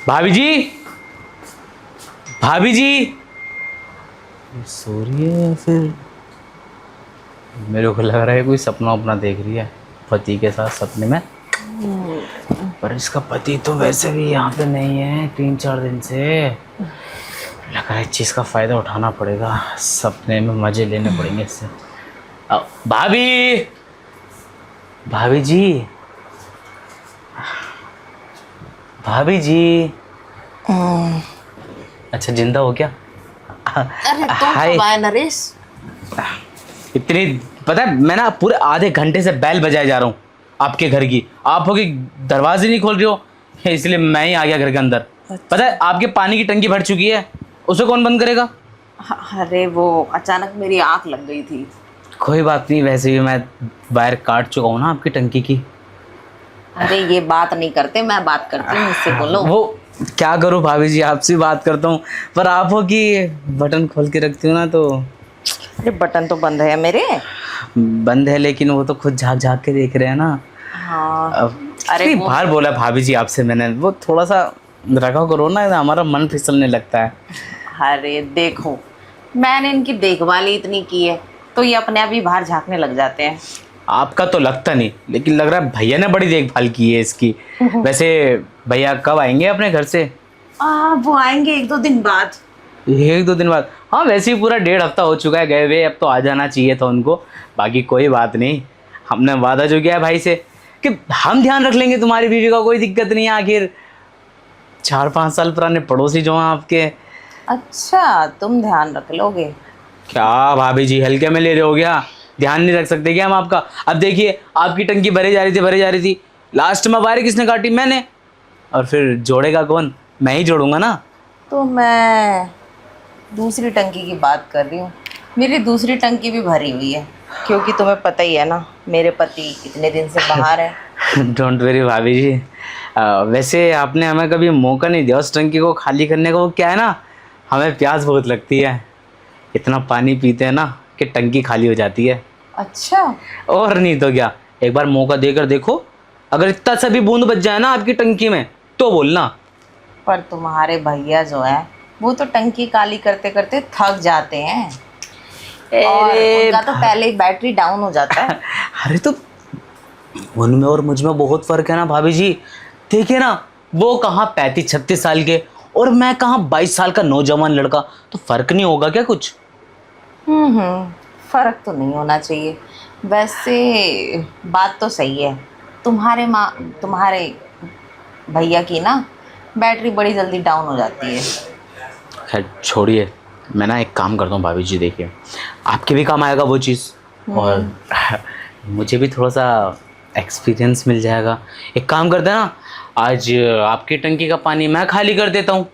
भाभी जी, भाभी जी सो रही है या फिर मेरे को लग रहा है कोई सपना अपना देख रही है पति के साथ सपने में। पर इसका पति तो वैसे भी यहाँ पे नहीं है 3-4 दिन से। लग रहा है इस चीज़ का फ़ायदा उठाना पड़ेगा, सपने में मज़े लेने पड़ेंगे इससे। भाभी, भाभी जी, भाभी जी। अच्छा जिंदा हो क्या? अरे तुम हाय। कब आए नरेश? इतनी पता है मैं ना पूरे आधे घंटे से बैल बजाए जा रहा हूँ आपके घर की। आप हो कि दरवाजे नहीं खोल रहे हो, इसलिए मैं ही आ गया घर के अंदर। पता है आपके पानी की टंकी भर चुकी है, उसे कौन बंद करेगा? अरे वो अचानक मेरी आंख लग गई थी। कोई बात नहीं, वैसे भी मैं वायर काट चुका हूँ ना आपकी टंकी की। अरे ये बात नहीं करते, मैं बात करती हूँ, मुझसे बोलो। वो क्या करूँ भाभी जी, आपसे बात करता हूँ पर आप हो कि बटन खोल के रखती हूँ ना तो। अरे बटन तो बंद है मेरे। बंद है लेकिन वो तो खुद झाँक झाँक के देख रहे हैं ना। हाँ। अरे अरे वो बाहर बोला भाभी जी आपसे मैंने, वो थोड़ा सा रखा करो ना, हमारा मन फिसलने लगता है। अरे देखो, मैंने इनकी देखभाल ही इतनी की है तो ये अपने आप ही बाहर झांकने लग जाते हैं। आपका तो लगता नहीं, लेकिन लग रहा है भैया ने बड़ी देखभाल की है इसकी। वैसे भैया कब आएंगे अपने घर से? वो आएंगे 1-2 दिन बाद। 1-2 दिन बाद? हाँ वैसे ही पूरा 1.5 हफ्ता हो चुका है गए हुए, अब तो आ जाना चाहिए था उनको। बाकी कोई बात नहीं, हमने वादा जो किया है भाई से कि हम ध्यान रख लेंगे तुम्हारी बीवी का, कोई दिक्कत नहीं है। आखिर 4-5 साल पुराने पड़ोसी जो हैं आपके। अच्छा तुम ध्यान रख लोगे? क्या भाभी जी हल्के में ले रहे हो क्या? ध्यान नहीं रख सकते क्या हम आपका? अब देखिए आपकी टंकी भरी जा रही थी भरी जा रही थी, लास्ट में वायर किसने काटी? मैंने। और फिर जोड़ेगा कौन? मैं ही जोड़ूंगा ना। तो मैं दूसरी टंकी की बात कर रही हूँ। मेरी दूसरी टंकी भी भरी हुई है, क्योंकि तुम्हें पता ही है ना मेरे पति कितने दिन से बाहर है। डोंट वेरी भाभी जी। वैसे आपने हमें कभी मौका नहीं दिया उस टंकी को खाली करने का। वो क्या है ना, हमें प्यास बहुत लगती है, इतना पानी पीते हैं ना कि टंकी खाली हो जाती है। अच्छा। और नहीं तो क्या, एक बार मौका देकर देखो, अगर इतना सा भी बूंद बच जाए ना आपकी टंकी में तो बोलना। पर तुम्हारे भैया जो है वो तो टंकी खाली करते करते थक जाते हैं और उनका तो पहले ही बैटरी डाउन हो जाता है। अरे तो उनमें और मुझ में बहुत फर्क है ना भाभी जी। देखिए ना, वो कहाँ 35-36 साल के और मैं कहाँ 22 साल का नौजवान लड़का, तो फर्क नहीं होगा क्या कुछ? फर्क तो नहीं होना चाहिए। वैसे बात तो सही है, तुम्हारे भैया की ना बैटरी बड़ी जल्दी डाउन हो जाती है। खैर छोड़िए, मैं ना एक काम करता हूँ भाभी जी, देखिए आपके भी काम आएगा वो चीज़ और मुझे भी थोड़ा सा एक्सपीरियंस मिल जाएगा। एक काम करते हैं ना, आज आपकी टंकी का पानी मैं खाली कर देता हूँ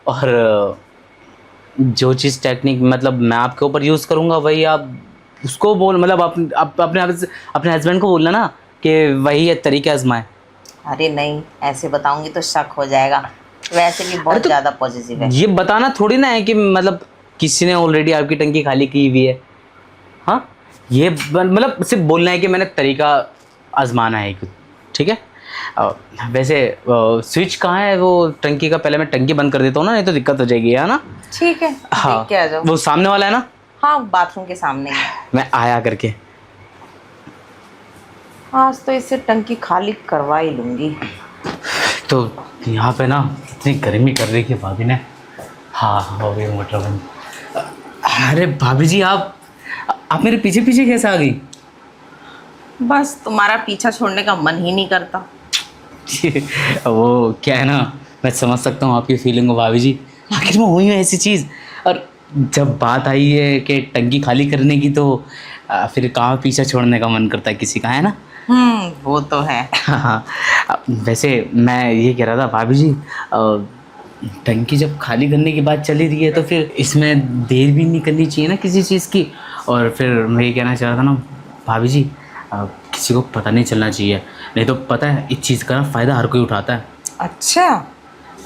और जो चीज़ टेक्निक मतलब मैं आपके ऊपर यूज़ करूँगा वही आप उसको बोल, मतलब अपने हस्बैंड को बोलना ना कि वही तरीके आजमाए। अरे नहीं, ऐसे बताऊंगी तो शक हो जाएगा। वैसे भी बहुत तो ज़्यादा पॉजिटिव है। ये बताना थोड़ी ना है कि मतलब किसी ने ऑलरेडी आपकी टंकी खाली की हुई है। हाँ, ये मतलब सिर्फ बोलना है कि मैंने तरीका आजमाना है कुछ। ठीक है। वैसे स्विच कहाँ है वो टंकी का? पहले मैं टंकी बंद कर देता हूँ ना, नहीं तो दिक्कत हो जाएगी, है ना? ठीक है, हाँ देख के आ जाओ। वो सामने वाला है ना? हाँ, बाथरूम के सामने ही है। मैं आया करके। आज तो इससे टंकी खाली करवा ही लूंगी। तो यहाँ पे ना इतनी गर्मी कर रही थी भाभी ने। हाँ हो गई मोटर बंद। अरे भाभी जी आप मेरे पीछे पीछे कैसे आ गई? बस तुम्हारा पीछा छोड़ने का मन ही नहीं करता। वो क्या है ना, मैं समझ सकता हूँ आपकी फीलिंग को भाभी जी, आखिर में हुई है ऐसी चीज़। और जब बात आई है कि टंकी खाली करने की तो फिर कहाँ पीछा छोड़ने का मन करता है किसी का, है ना? वो तो है। हाँ। वैसे मैं ये कह रहा था भाभी जी, टंकी जब खाली करने की बात चली रही है तो फिर इसमें देर भी नहीं करनी चाहिए ना किसी चीज़ की। और फिर मैं ये कहना चाह रहा था ना भाभी जी, किसी को पता नहीं चलना चाहिए, नहीं तो पता है इस चीज़ का फ़ायदा हर कोई उठाता है। अच्छा,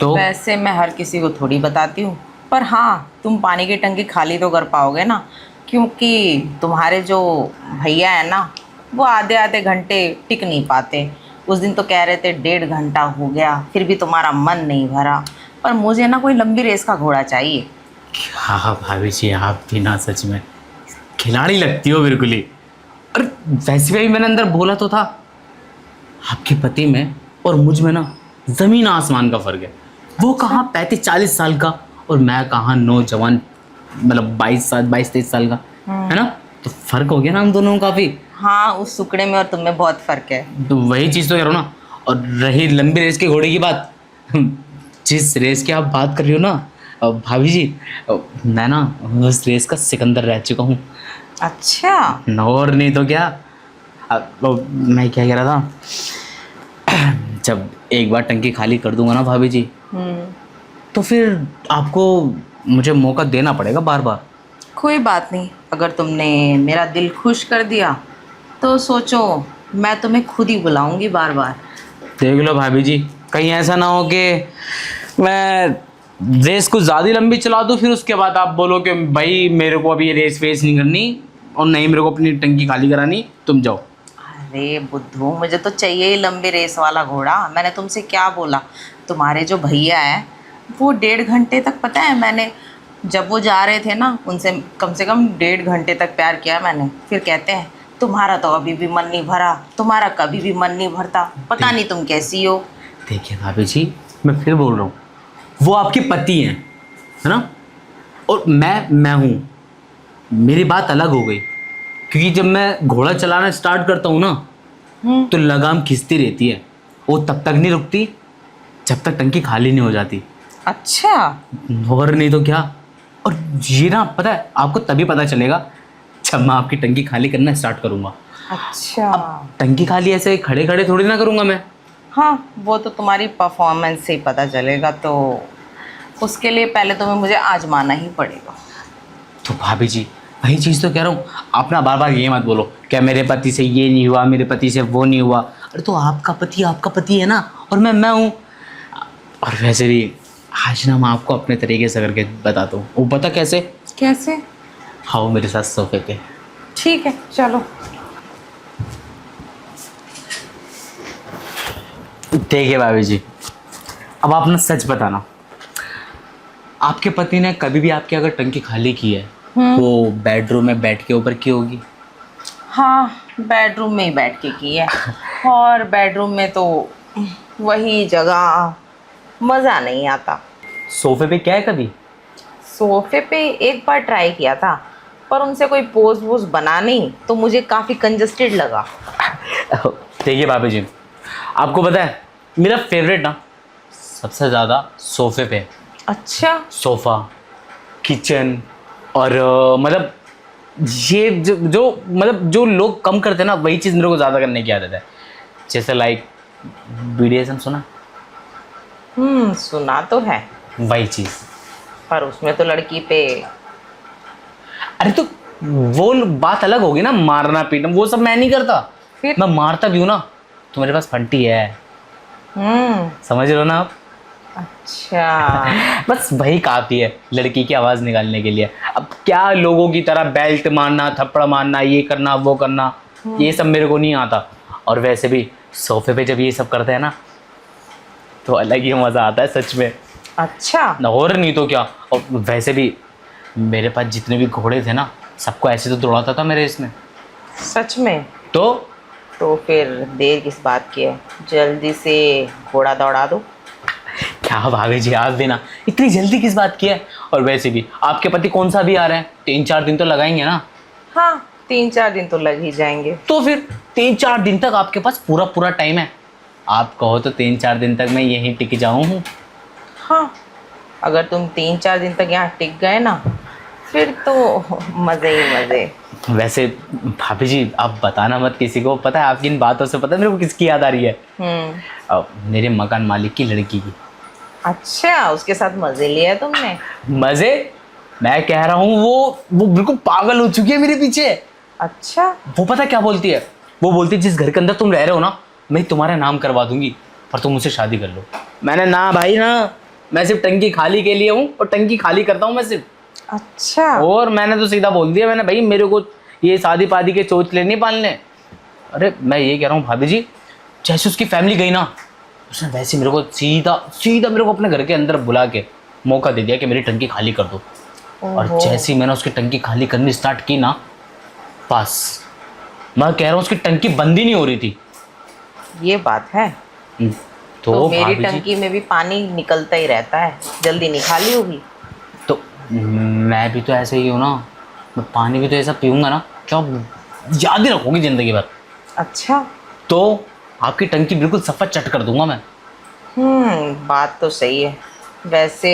तो वैसे मैं हर किसी को थोड़ी बताती हूँ, पर हाँ तुम पानी की टंकी खाली तो कर पाओगे ना, क्योंकि तुम्हारे जो भैया है ना वो आधे आधे घंटे टिक नहीं पाते। उस दिन तो कह रहे थे 1.5 घंटा हो गया फिर भी तुम्हारा मन नहीं भरा। पर मुझे ना कोई लंबी रेस का घोड़ा चाहिए। हाँ भाभी जी, आप भी ना सच में खिलाड़ी लगती हो बिल्कुल ही। अरे वैसे भी मैंने अंदर बोला तो था, आपके पति में और मुझ में ना जमीन आसमान का फर्क है। वो कहाँ 35-40 साल का और मैं कहाँ नौजवान, मतलब 22-23 साल का, है ना। तो फर्क हो गया ना हम दोनों में काफी। हाँ, उस सुकड़े में और तुम में बहुत फर्क है। तो वही चीज़ तो कह रहा हूँ ना। और रही लंबी रेस के घोड़े की बात, जिस रेस की आप बात कर रही हो ना भाभी जी, मैं ना उस रेस का सिकंदर रह चुका हूँ। अच्छा। और नहीं तो क्या। मैं क्या कह रहा था, जब एक बार टंकी खाली कर दूंगा ना भाभी जी, तो फिर आपको मुझे मौका देना पड़ेगा बार बार। कोई बात नहीं, अगर तुमने मेरा दिल खुश कर दिया तो सोचो मैं तुम्हें खुद ही बुलाऊंगी बार बार। देख लो भाभी जी, कहीं ऐसा ना हो कि मैं रेस को ज़्यादा लंबी चला दूँ, फिर उसके बाद आप बोलो कि भाई मेरे को अभी ये रेस वेस नहीं करनी और नहीं मेरे को अपनी टंकी खाली करानी, तुम जाओ। अरे बुद्धू, मुझे तो चाहिए ही लंबी रेस वाला घोड़ा। मैंने तुमसे क्या बोला? तुम्हारे जो भैया हैं वो 1.5 घंटे तक, पता है मैंने जब वो जा रहे थे ना उनसे कम से कम 1.5 घंटे तक प्यार किया मैंने। फिर कहते हैं तुम्हारा तो अभी भी मन नहीं भरा, तुम्हारा कभी भी मन नहीं भरता, पता नहीं तुम कैसी हो। देखिए भाभी जी, मैं फिर बोल रहा हूँ, वो आपके पति हैं, है ना, और मैं हूँ। मेरी बात अलग हो गई, क्योंकि जब मैं घोड़ा चलाना स्टार्ट करता हूँ ना, तो लगाम खिंचती रहती है। वो तब तक नहीं रुकती जब तक टंकी खाली नहीं हो जाती। अच्छा। और नहीं तो क्या। और ये ना पता है आपको तभी पता चलेगा जब मैं आपकी टंकी खाली करना स्टार्ट करूँगा। अच्छा। टंकी खाली ऐसे खड़े खड़े थोड़ी ना करूँगा मैं। हाँ, वो तो तुम्हारी परफॉर्मेंस से ही पता चलेगा, तो उसके लिए पहले तुम्हें मुझे आजमाना ही पड़ेगा। तो भाभी जी वही चीज़ तो कह रहा हूँ, आप ना बार बार ये मत बोलो क्या मेरे पति से ये नहीं हुआ, मेरे पति से वो नहीं हुआ। अरे तो आपका पति है ना, और मैं हूँ। और वैसे भी आज ना मैं आपको अपने तरीके से करके बताता हूँ। वो पता कैसे? कैसे? हाँ, मेरे साथ सोफे पे। ठीक है, चलो। देखिए भाभी जी, अब आप ना सच बताना, आपके पति ने कभी भी आपकी अगर टंकी खाली की है, वो बेडरूम में बैठ के ऊपर की होगी? हाँ, बेडरूम में ही बैठ के की है। और बेडरूम में तो वही जगह, मज़ा नहीं आता। सोफे पे क्या है कभी? सोफे पे एक बार ट्राई किया था, पर उनसे कोई पोज वोज बना नहीं, तो मुझे काफ़ी कंजस्टेड लगा। देखिए भाभी जी, आपको पता है मेरा फेवरेट ना सबसे ज़्यादा सोफे पे। अच्छा। सोफ़ा, किचन, और मतलब ये जो मतलब जो लोग कम करते हैं ना, वही चीज़ मेरे को ज़्यादा करने की आदत है। जैसे लाइक BDSM सुना? सुना तो है, वही चीज़। पर उसमें तो लड़की पे। अरे तो वो बात अलग होगी ना, मारना पीटना वो सब मैं नहीं करता। फिर? मैं मारता भी हूँ ना तो मेरे पास फंटी है, समझ रहे हो ना आप? अच्छा। बस वही काफ़ी है लड़की की आवाज़ निकालने के लिए। अब क्या लोगों की तरह बेल्ट मारना, थप्पड़ मारना, ये करना वो करना, ये सब मेरे को नहीं आता। और वैसे भी सोफे पे जब ये सब करते हैं ना तो अलग ही मज़ा आता है सच में। अच्छा। और नहीं तो क्या। और वैसे भी मेरे पास जितने भी घोड़े थे ना, सबको ऐसे तो दौड़ाता था मेरे इसमें। सच में? तो फिर देर किस बात की है, जल्दी से घोड़ा दौड़ा दो। क्या भाभी जी, आप भी ना इतनी जल्दी किस बात की है। और वैसे भी आपके पति कौन सा भी आ रहे हैं, 3-4 दिन तो लगाएंगे ना। हाँ, 3-4 दिन तो लग ही जाएंगे। तो फिर 3-4 दिन तक आपके पास पूरा टाइम है। आप कहो तो 3-4 दिन तक मैं यहीं टिक जाऊँ। हाँ, अगर तुम 3-4 दिन तक यहाँ टिक गए ना, फिर तो मज़े ही मज़े। वैसे भाभी जी आप बताना मत किसी को, पता है आपकी इन बातों से पता है मेरे को किसकी याद आ रही है? मेरे मकान मालिक की लड़की की। अच्छा, उसके साथ मज़े लिए तुमने? मज़े? मैं कह रहा हूँ वो बिल्कुल पागल हो चुकी है मेरे पीछे। अच्छा। वो पता क्या बोलती है? वो बोलती है जिस घर के अंदर तुम रह रहे हो ना, मैं तुम्हारा नाम करवा दूंगी, पर तुम मुझसे शादी कर लो। मैंने ना भाई ना, मैं सिर्फ टंकी खाली के लिए हूँ और टंकी खाली करता हूँ मैं सिर्फ। अच्छा। और मैंने तो सीधा बोल दिया, मैंने भाई मेरे को ये शादी पादी के चोचले नहीं पालने। अरे मैं ये कह रहा हूँ भाभी जी, जैसे उसकी फैमिली गई ना, उसने वैसे मेरे को सीधा सीधा मेरे को अपने घर के अंदर बुला के मौका दे दिया कि मेरी टंकी खाली कर दो। और ओहो। जैसे ही मैंने उसकी टंकी खाली करनी स्टार्ट की ना, बस मैं कह रहा हूँ उसकी टंकी बंद ही नहीं हो रही थी। ये बात है। तो मेरी भाभी जी, टंकी में भी पानी निकलता ही रहता है, जल्दी नहीं खाली होगी। तो मैं भी तो ऐसे ही हूँ ना, मैं पानी भी तो ऐसा पीऊँगा ना क्या याद ही रखोगी ज़िंदगी भर। अच्छा। तो आपकी टंकी बिल्कुल सफ़ा चट कर दूंगा मैं। बात तो सही है। वैसे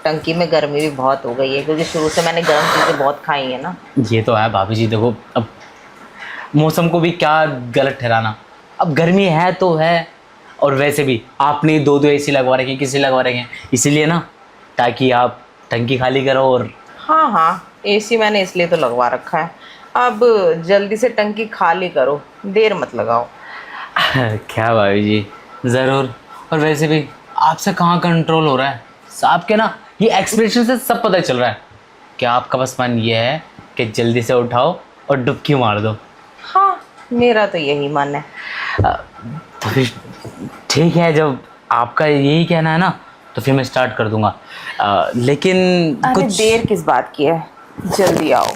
टंकी में गर्मी भी बहुत हो गई है, क्योंकि शुरू से मैंने गर्म चीज़ें बहुत खाई है ना। ये तो है भाभी जी, देखो अब मौसम को भी क्या गलत ठहराना, अब गर्मी है तो है, और वैसे भी आपने दो दो एसी लगवा रखे, किसी लगवा रखे हैं इसीलिए ना, ताकि आप टंकी खाली करो। और हाँ हाँ, एसी मैंने इसलिए तो लगवा रखा है। अब जल्दी से टंकी खाली करो, देर मत लगाओ। क्या भाभी जी, ज़रूर। और वैसे भी आपसे कहाँ कंट्रोल हो रहा है, आपके ना ये एक्सप्रेशन से सब पता चल रहा है कि आपका बस मन ये है कि जल्दी से उठाओ और डुबकी मार दो। हाँ, मेरा तो यही मन है। तो फिर ठीक है, जब आपका यही कहना है ना तो फिर मैं स्टार्ट कर दूंगा। लेकिन अरे कुछ देर किस बात की है, जल्दी आओ।